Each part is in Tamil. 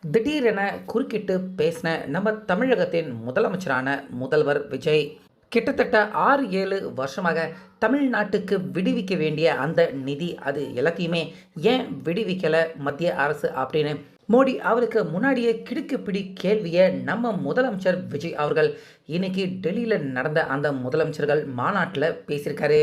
திடீரென குறுக்கிட்டு பேசின நம்ம தமிழகத்தின் முதலமைச்சரான முதல்வர் விஜய் கிட்டத்தட்ட 6-7 வருஷமாக தமிழ்நாட்டுக்கு விடுவிக்க வேண்டிய அந்த நிதி அது எல்லாத்தையுமே ஏன் விடுவிக்கலை மத்திய அரசு அப்படின்னு மோடி அவருக்கு முன்னாடியே கிடுக்குப்பிடி கேள்வியை நம்ம முதலமைச்சர் விஜய் அவர்கள் இன்னைக்கு டெல்லியில் நடந்த அந்த முதலமைச்சர்கள் மாநாட்டில் பேசியிருக்காரு.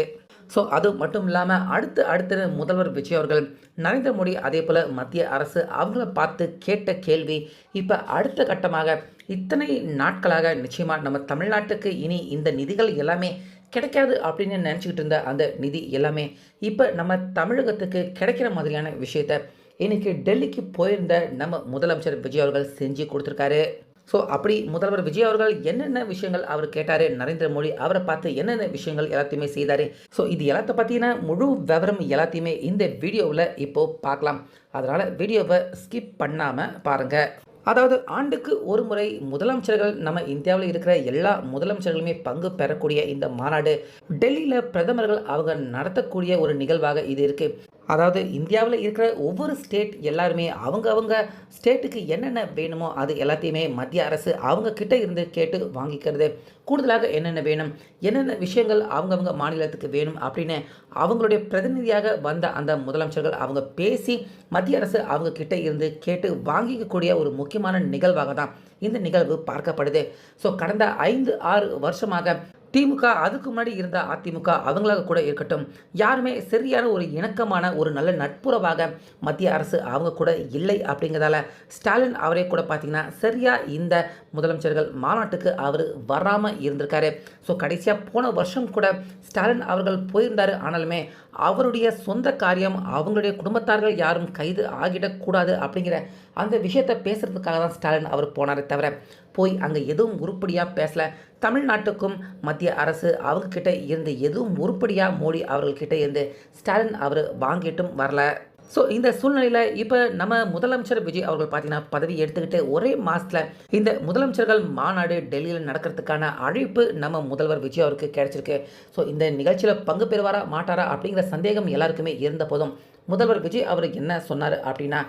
ஸோ அது மட்டும் இல்லாமல் அடுத்து முதல்வர் விஜய் அவர்கள் நரேந்திர மோடி அதே போல் மத்திய அரசு அவங்கள பார்த்து கேட்ட கேள்வி இப்போ அடுத்த கட்டமாக இத்தனை நாட்களாக நிச்சயமாக நம்ம தமிழ்நாட்டுக்கு இனி இந்த நிதிகள் எல்லாமே கிடைக்காது அப்படின்னு நினச்சிக்கிட்டு இருந்த அந்த நிதி எல்லாமே இப்போ நம்ம தமிழகத்துக்கு கிடைக்கிற மாதிரியான விஷயத்த இன்னைக்கு டெல்லிக்கு போயிருந்த நம்ம முதலமைச்சர் விஜய் அவர்கள் செஞ்சு கொடுத்துருக்காரு. ஸோ அப்படி முதல்வர் விஜய் அவர்கள் என்னென்ன விஷயங்கள் அவர் கேட்டார், நரேந்திர மோடி அவரை பார்த்து என்னென்ன விஷயங்கள் எல்லாத்தையுமே செய்தார். ஸோ இது எல்லாத்த பற்றின முழு விவரம் எல்லாத்தையுமே இந்த வீடியோவில் இப்போது பார்க்கலாம். அதனால் வீடியோவை ஸ்கிப் பண்ணாமல் பாருங்கள். அதாவது ஆண்டுக்கு ஒரு முறை முதலமைச்சர்கள் நம்ம இந்தியாவில் இருக்கிற எல்லா முதலமைச்சர்களுமே பங்கு பெறக்கூடிய இந்த மாநாடு டெல்லியில் பிரதமர்கள் அவங்க நடத்தக்கூடிய ஒரு நிகழ்வாக இது இருக்குது. அதாவது இந்தியாவில் இருக்கிற ஒவ்வொரு ஸ்டேட் எல்லாருமே அவங்க ஸ்டேட்டுக்கு என்னென்ன வேணுமோ அது எல்லாத்தையுமே மத்திய அரசு அவங்க கிட்ட இருந்து கேட்டு வாங்கிக்கிறது. கூடுதலாக என்னென்ன வேணும், என்னென்ன விஷயங்கள் அவங்கவுங்க மாநிலத்துக்கு வேணும் அப்படின்னு அவங்களுடைய பிரதிநிதியாக வந்த அந்த முதலமைச்சர்கள் அவங்க பேசி மத்திய அரசு அவங்க கிட்ட இருந்து கேட்டு வாங்கிக்கக்கூடிய ஒரு முக்கியமான நிகழ்வாக தான் இந்த நிகழ்வு பார்க்கப்படுது. ஸோ கடந்த 5-6 வருஷமாக திமுக, அதுக்கு முன்னாடி இருந்த அதிமுக அவங்களாக கூட இருக்கட்டும், யாருமே சரியான ஒரு இணக்கமான ஒரு நல்ல நட்புறவாக மத்திய அரசு அவங்க கூட இல்லை. அப்படிங்கிறதால ஸ்டாலின் அவரே கூட பார்த்திங்கன்னா சரியாக இந்த முதலமைச்சர்கள் மாநாட்டுக்கு அவர் வராமல் இருந்திருக்காரு. ஸோ கடைசியாக போன வருஷம் கூட ஸ்டாலின் அவர்கள் போயிருந்தார். ஆனாலுமே அவருடைய சொந்த காரியம், அவங்களுடைய குடும்பத்தார்கள் யாரும் கைது ஆகிடக்கூடாது அப்படிங்கிற அந்த விஷயத்தை பேசுகிறதுக்காக தான் ஸ்டாலின் அவர் போனாரே தவிர போய் அங்கே எதுவும் உருப்படியாக பேசலை. தமிழ்நாட்டுக்கும் மத்திய அரசு அவங்கக்கிட்ட இருந்து எதுவும் உருப்படியாக மோடி அவர்கள்கிட்ட இருந்து ஸ்டாலின் அவர் வாங்கிட்டும் வரல. ஸோ இந்த சூழ்நிலையில் இப்போ நம்ம முதலமைச்சர் விஜய் அவர்கள் பார்த்தீங்கன்னா பதவி எடுத்துக்கிட்டு ஒரே மாதத்தில் இந்த முதலமைச்சர்கள் மாநாடு டெல்லியில் நடக்கிறதுக்கான அழைப்பு நம்ம முதல்வர் விஜய் அவருக்கு கிடைச்சிருக்கு. ஸோ இந்த நிகழ்ச்சியில் பங்கு பெறுவாரா மாட்டாரா அப்படிங்கிற சந்தேகம் எல்லாருக்குமே இருந்த போதும் முதல்வர் விஜய் அவர் என்ன சொன்னார் அப்படின்னா,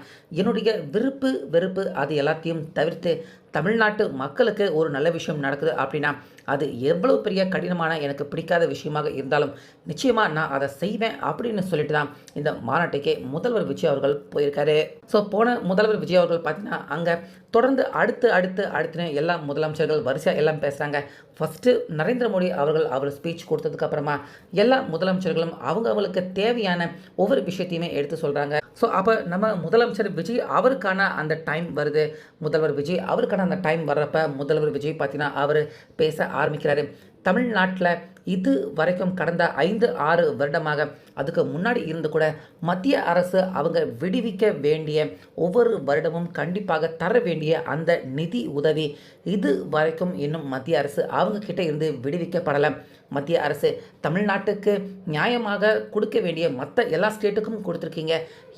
என்னுடைய விருப்பு வெறுப்பு அது எல்லாத்தையும் தவிர்த்து தமிழ்நாட்டு மக்களுக்கு ஒரு நல்ல விஷயம் நடக்குது அப்படின்னா அது எவ்வளோ பெரிய கடினமான எனக்கு பிடிக்காத விஷயமாக இருந்தாலும் நிச்சயமாக நான் அதை செய்வேன் அப்படின்னு சொல்லிட்டு தான் இந்த மாநாட்டுக்கே முதல்வர் விஜய் அவர்கள் போயிருக்காரு. ஸோ போன முதல்வர் விஜய் அவர்கள் பார்த்தீங்கன்னா அங்கே தொடர்ந்து அடுத்து எல்லா முதலமைச்சர்கள் வரிசையாக எல்லாம் பேசுகிறாங்க. ஃபஸ்ட்டு நரேந்திர மோடி அவர்கள் அவர் ஸ்பீச் கொடுத்ததுக்கப்புறமா எல்லா முதலமைச்சர்களும் அவங்களுக்கு தேவையான ஒவ்வொரு விஷயத்தையுமே எடுத்து சொல்கிறாங்க. ஸோ அப்போ நம்ம முதலமைச்சர் விஜய் அவருக்கான அந்த டைம் வருது. முதல்வர் விஜய் அவருக்கான அந்த டைம் வர்றப்ப முதல்வர் விஜய் பார்த்தீங்கன்னா அவர் பேச ஆரம்பிக்கிறாரு. தமிழ்நாட்டில் இது வரைக்கும் கடந்த 5-6 வருடமாக அதுக்கு முன்னாடி இருந்து கூட மத்திய அரசு அவங்க விடுவிக்க வேண்டிய ஒவ்வொரு வருடமும் கண்டிப்பாக தர வேண்டிய அந்த நிதி உதவி இது வரைக்கும் இன்னும் மத்திய அரசு அவங்க கிட்ட இருந்து விடுவிக்கப்படலை. மத்திய அரசு தமிழ்நாட்டுக்கு நியாயமாக கொடுக்க வேண்டிய மற்ற எல்லா ஸ்டேட்டுக்கும் கொடுத்துருக்கீங்க,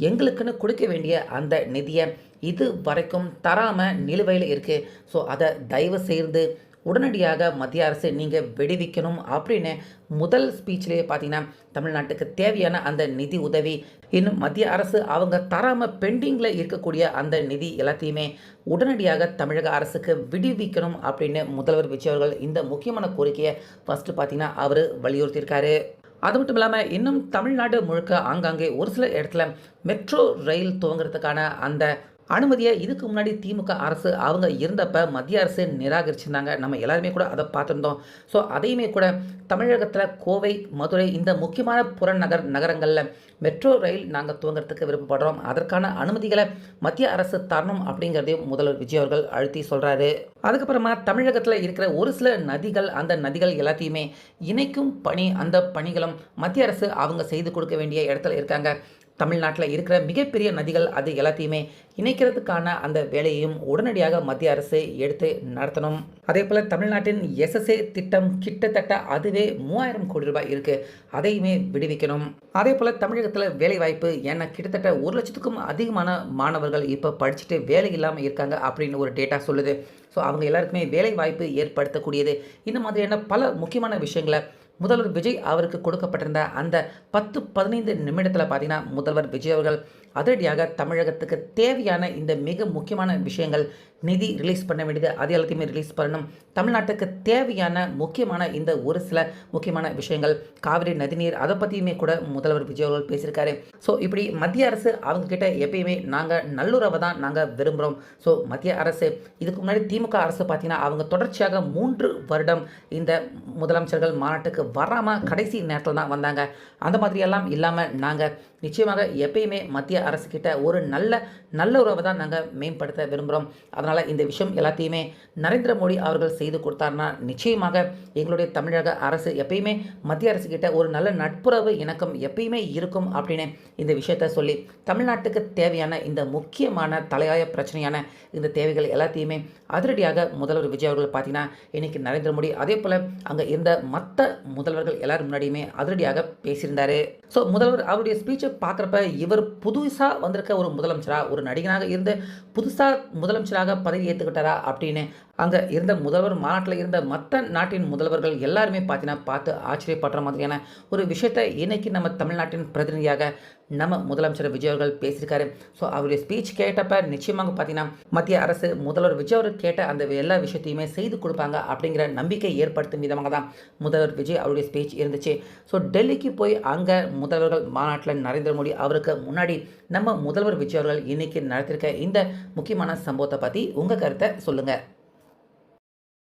எங்களுக்குன்னு கொடுக்க வேண்டிய அந்த நிதியை இது வரைக்கும் தராமல் நிலுவையில் இருக்குது. ஸோ அதை தயவு செய்து உடனடியாக மத்திய அரசு நீங்கள் விடுவிக்கணும் அப்படின்னு முதல் ஸ்பீச்லேயே பார்த்தீங்கன்னா தமிழ்நாட்டுக்கு தேவையான அந்த நிதி உதவி இன்னும் மத்திய அரசு அவங்க தராமல் பெண்டிங்கில் இருக்கக்கூடிய அந்த நிதி எல்லாத்தையுமே உடனடியாக தமிழக அரசுக்கு விடுவிக்கணும் அப்படின்னு முதல்வர் விஜய் அவர்கள் இந்த முக்கியமான கோரிக்கையை ஃபஸ்ட்டு பார்த்தீங்கன்னா அவர் வலியுறுத்தியிருக்காரு. அது மட்டும் இல்லாமல் இன்னும் தமிழ்நாடு முழுக்க ஆங்காங்கே ஒரு சில இடத்துல மெட்ரோ ரயில் துவங்குறதுக்கான அந்த அனுமதியை இதுக்கு முன்னாடி திமுக அரசு அவங்க இருந்தப்போ மத்திய அரசு நிராகரிச்சிருந்தாங்க. நம்ம எல்லாருமே கூட அதை பார்த்துருந்தோம். ஸோ அதையுமே கூட தமிழகத்தில் கோவை, மதுரை இந்த முக்கியமான நகரங்களில் மெட்ரோ ரயில் நாங்கள் துவங்கிறதுக்கு விருப்பப்படுறோம், அதற்கான அனுமதிகளை மத்திய அரசு தரணும் அப்படிங்கிறதையும் முதல்வர் விஜய் அவர்கள் அழுத்தி சொல்கிறாரு. அதுக்கப்புறமா தமிழகத்தில் இருக்கிற ஒரு சில நதிகள், அந்த நதிகள் எல்லாத்தையுமே இணைக்கும் பணி, அந்த பணிகளும் மத்திய அரசு அவங்க செய்து கொடுக்க வேண்டிய இடத்துல இருக்காங்க. தமிழ்நாட்டில் இருக்கிற மிகப்பெரிய நதிகள் அது எல்லாத்தையுமே இணைக்கிறதுக்கான அந்த வேலையையும் உடனடியாக மத்திய அரசு எடுத்து நடத்தணும். அதே போல் தமிழ்நாட்டின் எஸ்எஸ்ஏ திட்டம் கிட்டத்தட்ட அதுவே 3000 கோடி ரூபாய் இருக்குது, அதையுமே விடுவிக்கணும். அதே போல் தமிழகத்தில் வேலைவாய்ப்பு, ஏன்னா கிட்டத்தட்ட 1 லட்சத்துக்கும் அதிகமான மாணவர்கள் இப்போ படிச்சுட்டு வேலை இல்லாமல் இருக்காங்க அப்படின்னு ஒரு டேட்டா சொல்லுது. ஸோ அவங்க எல்லாருக்குமே வேலை வாய்ப்பு ஏற்படுத்தக்கூடியது, இந்த மாதிரியான பல முக்கியமான விஷயங்களை முதல்வர் விஜய் அவருக்கு கொடுக்கப்பட்டிருந்த அந்த 10-15 நிமிடத்தில் பார்த்தீங்கன்னா முதல்வர் விஜய் அவர்கள் அதிரடியாக தமிழகத்துக்கு தேவையான இந்த மிக முக்கியமான விஷயங்கள், நிதி ரிலீஸ் பண்ண வேண்டியது அது எல்லாத்தையுமே ரிலீஸ் பண்ணணும். தமிழ்நாட்டுக்கு தேவையான முக்கியமான இந்த ஒரு சில முக்கியமான விஷயங்கள், காவிரி நதிநீர் அதை பற்றியுமே கூட முதல்வர் விஜய் அவர்கள் பேசியிருக்காரு. ஸோ இப்படி மத்திய அரசு அவங்கக்கிட்ட எப்பயுமே நாங்கள் நல்லுறவை தான் நாங்கள் விரும்புகிறோம். ஸோ மத்திய அரசு இதுக்கு முன்னாடி திமுக அரசு பார்த்தீங்கன்னா அவங்க தொடர்ச்சியாக 3 வருடம் இந்த முதலமைச்சர்கள் மாநாட்டுக்கு வராமல் கடைசி நேரத்தில் தான் வந்தாங்க. அந்த மாதிரியெல்லாம் இல்லாமல் நாங்கள் நிச்சயமாக எப்பயுமே மத்திய அரசுக்கிட்ட ஒரு நல்ல உறவை தான் நாங்கள் மேம்படுத்த விரும்புகிறோம். அதனால் இந்த விஷயம் எல்லாத்தையுமே நரேந்திர மோடி அவர்கள் செய்து கொடுத்தாருன்னா நிச்சயமாக எங்களுடைய தமிழக அரசு எப்பயுமே மத்திய அரசுக்கிட்ட ஒரு நல்ல நட்புறவு இணக்கம் எப்பயுமே இருக்கும் அப்படின்னு இந்த விஷயத்த சொல்லி தமிழ்நாட்டுக்கு தேவையான இந்த முக்கியமான தலையாய பிரச்சனையான இந்த தேவைகள் எல்லாத்தையுமே அதிரடியாக முதல்வர் விஜய் அவர்கள் பார்த்தீங்கன்னா இன்னைக்கு நரேந்திர மோடி அதே போல் அங்கே இருந்த மற்ற முதல்வர்கள் எல்லாரும் முன்னாடியுமே அதிரடியாக பேசியிருந்தார். ஸோ முதல்வர் அவருடைய ஸ்பீச்சை பார்க்குறப்ப இவர் புதுசாக வந்திருக்க ஒரு முதலமைச்சராக, ஒரு நடிகனாக இருந்து புதுசாக முதலமைச்சராக பதவி ஏற்றுக்கிட்டாரா அப்படின்னு அங்கே இருந்த முதல்வர் மாநாட்டில் இருந்த மற்ற நாட்டின் முதல்வர்கள் எல்லாருமே பார்த்தீங்கன்னா பார்த்து ஆச்சரியப்படுற மாதிரியான ஒரு விஷயத்தை இன்னைக்கு நம்ம தமிழ்நாட்டின் பிரதிநிதியாக நம்ம முதலமைச்சர் விஜய் அவர்கள் பேசியிருக்காரு. ஸோ அவருடைய ஸ்பீச் கேட்டப்ப நிச்சயமாக பார்த்தீங்கன்னா மத்திய அரசு முதல்வர் விஜய் அவர்கள் கேட்ட அந்த எல்லா விஷயத்தையுமே செய்து கொடுப்பாங்க அப்படிங்கிற நம்பிக்கை ஏற்படுத்தும் விதமாக தான் முதல்வர் விஜய் அவருடைய ஸ்பீச் இருந்துச்சு. ஸோ டெல்லிக்கு போய் அங்கே முதல்வர்கள் மாநாட்டில் நரேந்திர மோடி அவருக்கு முன்னாடி நம்ம முதல்வர் விஜய் அவர்கள் இன்னைக்கு நடத்திருக்க இந்த முக்கியமான சம்பவத்தை பற்றி உங்கள் கருத்தை சொல்லுங்கள்.